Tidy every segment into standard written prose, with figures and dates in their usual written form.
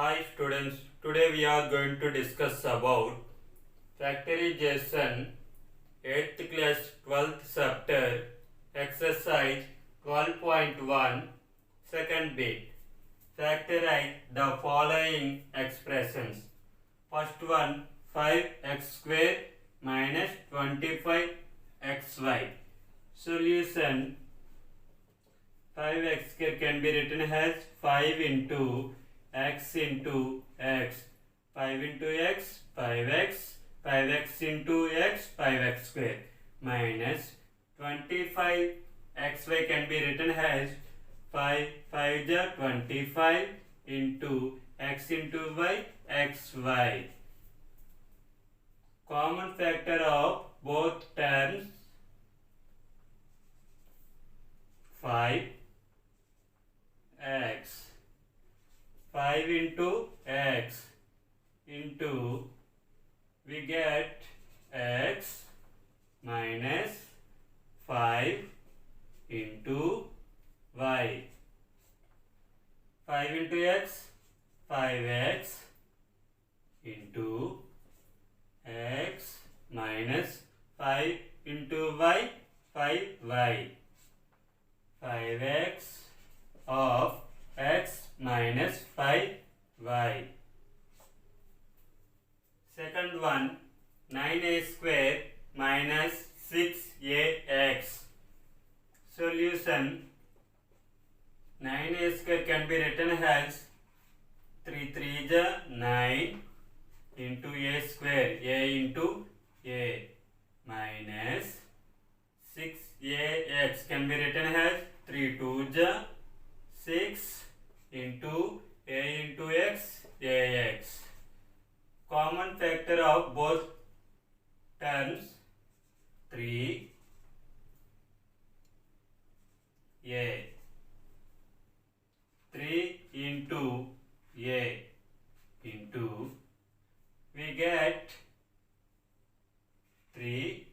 Hi students, today we are going to discuss about factorization 8th class 12th chapter exercise 12.1 second bit. Factorize the following expressions. First one 5x square minus 25xy. Solution 5x square can be written as 5 into x into x, 5 into x, 5x, 5x into x, 5x square, minus 25xy can be written as 5 5 is 25 into x into y, xy. Common factor of both terms 5x. 5 into x into we get x minus 5 into y. 5 into x, 5x into x minus 5 into y, 5y. 5x of x minus 5y. Second one 9a square minus 6ax. Solution 9a square can be written as 3 3 is 9 into a square, a into a, minus 6ax can be written as 3 2 is 6 into a into x, ax. Common factor of both terms 3a. 3 into a into we get 3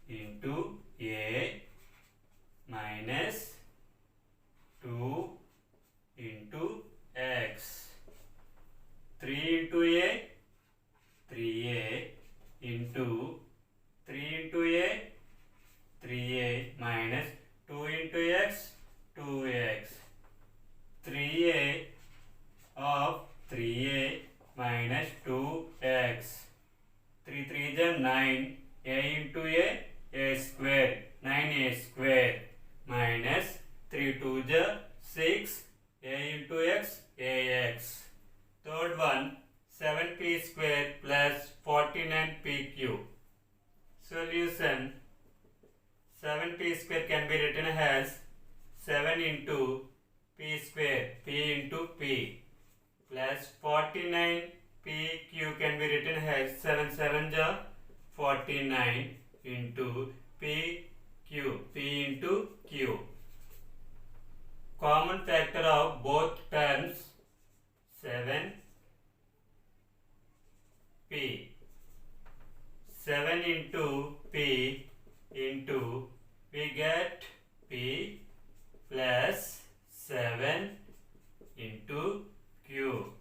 into a minus 2 into x. 3 into a, 3a into 3 into a, 3a minus 2 into x, 2x. 3a of 3a minus 2x. 3 3 is 9, a into a square, 9a square, minus 3 2 is 6, a into x, ax. Third one 7p square plus 49pq. Solution 7p square can be written as 7 into p square, p into p, plus 49pq can be written as 7 7 is 49 into pq, p into q. Common factor of both terms 7p. 7 into p into we get p plus 7 into q.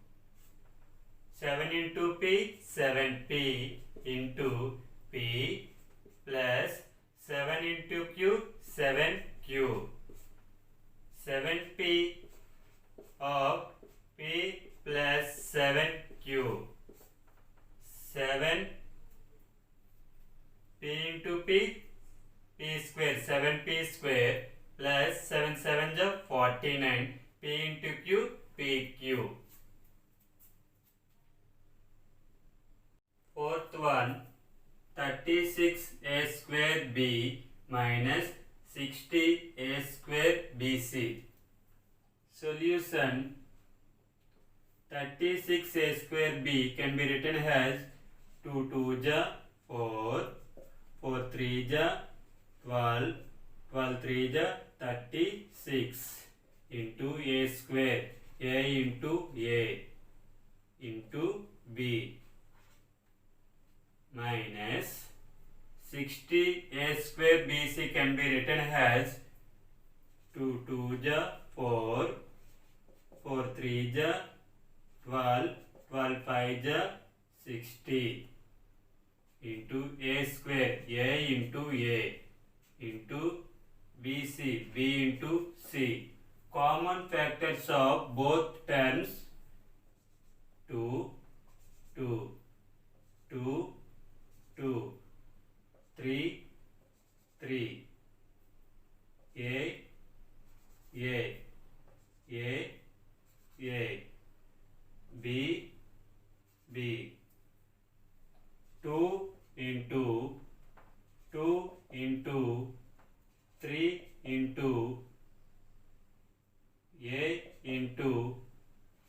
7 into p, 7p into p plus 7 into q, 7q. 7p of p plus 7q. 7 p into p, p square, 7p square plus 7 7 is 49, p into q, pq. Fourth one 36a square b minus 60a square bc. Solution 36a square b can be written as 2 2 is 4, 4 3 is 12, 12 3 is 36 into a square, a into a into b, minus 60a square bc can be written as 2 2 is 4, 4 3 is 12, 12 5 ja 60 into a square, a into a into BC, B into C. Common factors of both terms 2, 2, 2, 2, 3, 3, A, A, A, A, B, B. 2 into 2 into 3 into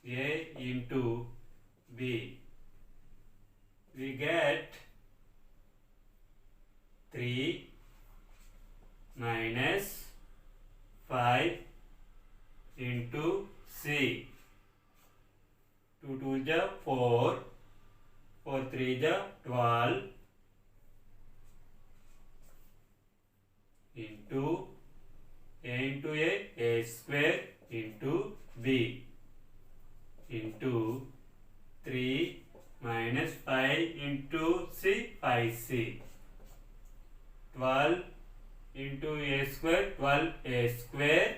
A into B. We get 3 minus 5 into C. 2 2 ja 4, 4 3 ja 12 into A square into B into 3 minus 5 into C, 5C. 12 into A square, 12A square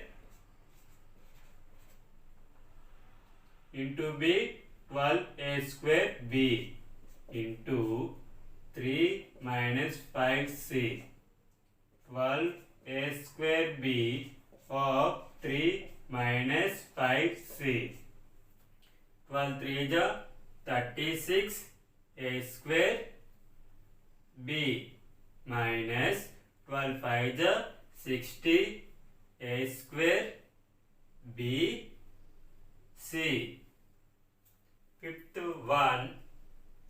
into B, 12A square B into 3 minus 5C. 12A square B of 3 minus 5C. 12 3 ja 36 A square B minus 12 5 ja 60 A square B C. Fifth one,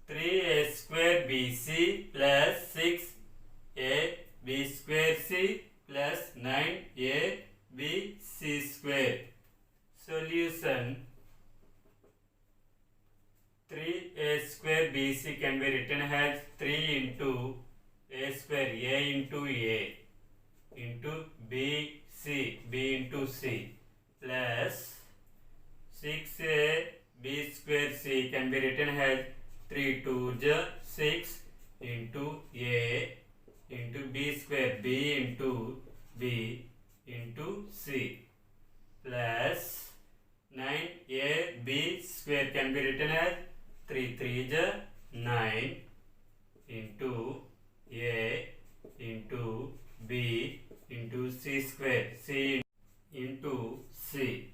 3A square BC plus 6A B square C plus 9A B C square. Solution: 3A square BC can be written as 3 into A square A into A into B into C plus 6A B square C can be written as 3 2 ja 6 into A into B square B into B into C plus 9A B square can be written as 3 3 ja 9 into A into B into C square C into C.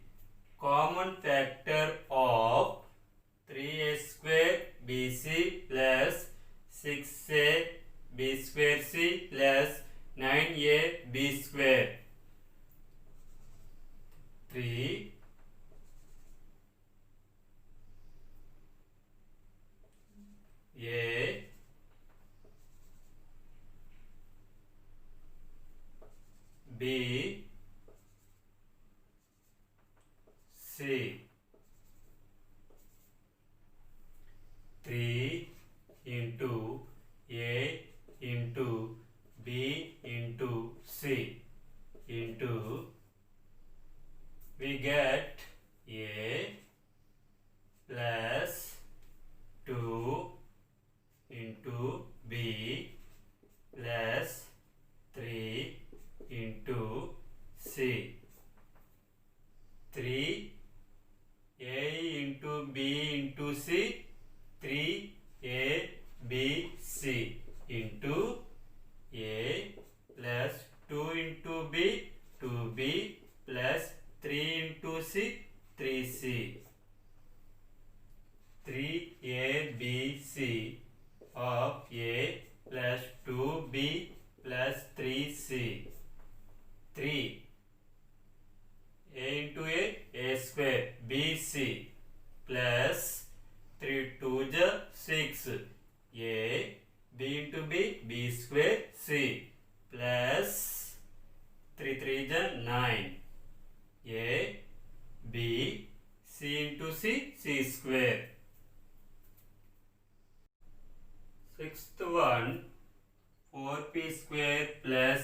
Common factor of 3A square BC plus 6A B square C plus 9A B square. 3 A B C. 3 into A into B into C into we get A plus 2 into B plus 3 into C. 3 A into B into C, 3A B C into A plus 2 into B, 2B plus 3 into C, 3C. 3A B C of A plus 2B plus 3C. 3 A into A square BC plus 3 2 ja 6 A B into B square C plus 3 3 ja 9 A B C into C square. Sixth one, 4P square plus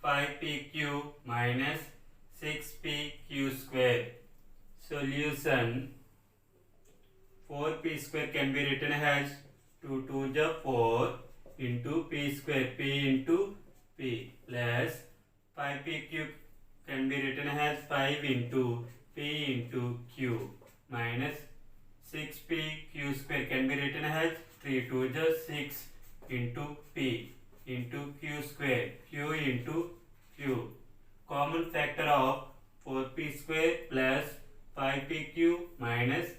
5PQ minus 6PQ square. Solution: 4p square can be written as 2 2 the 4 into p square, p into p, plus 5p cube can be written as 5 into p into q, minus 6p q square can be written as 3 2 the 6 into p into q square, q into q. Common factor of 4p square plus 5pq minus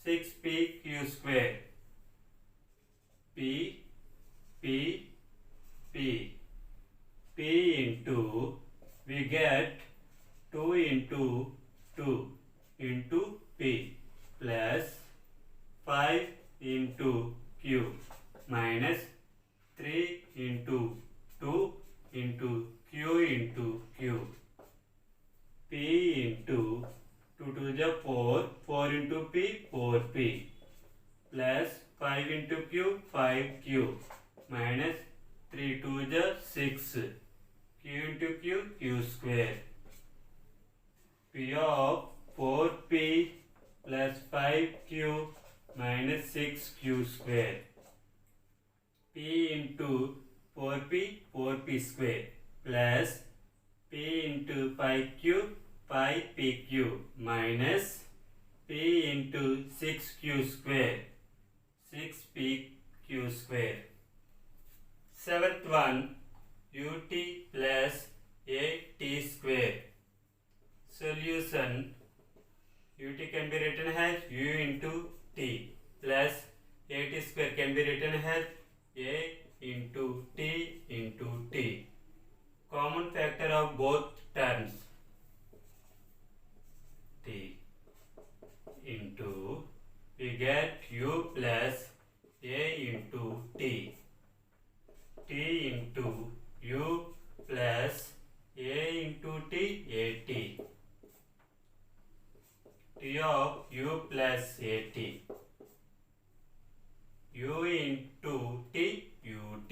6pq square. P into, we get 2 into 2 into p plus 5 into q minus 3 into 2 into q into q. P into 2 to the 4, 4 into p, 4p, plus 5 into q, 5q, minus 3 to the 6, q into q, q square. P of 4p plus 5q minus 6q square. P into 4p, 4p square, plus p into 5q, 5pq, minus p into 6q square, 6pq square. Seventh one, ut plus at square. Solution, ut can be written as u into t plus at square can be written as a into t into t. Common factor of both terms, t into, we get u plus a into t, t into u plus a into t, at. T of u plus at, u into t, ut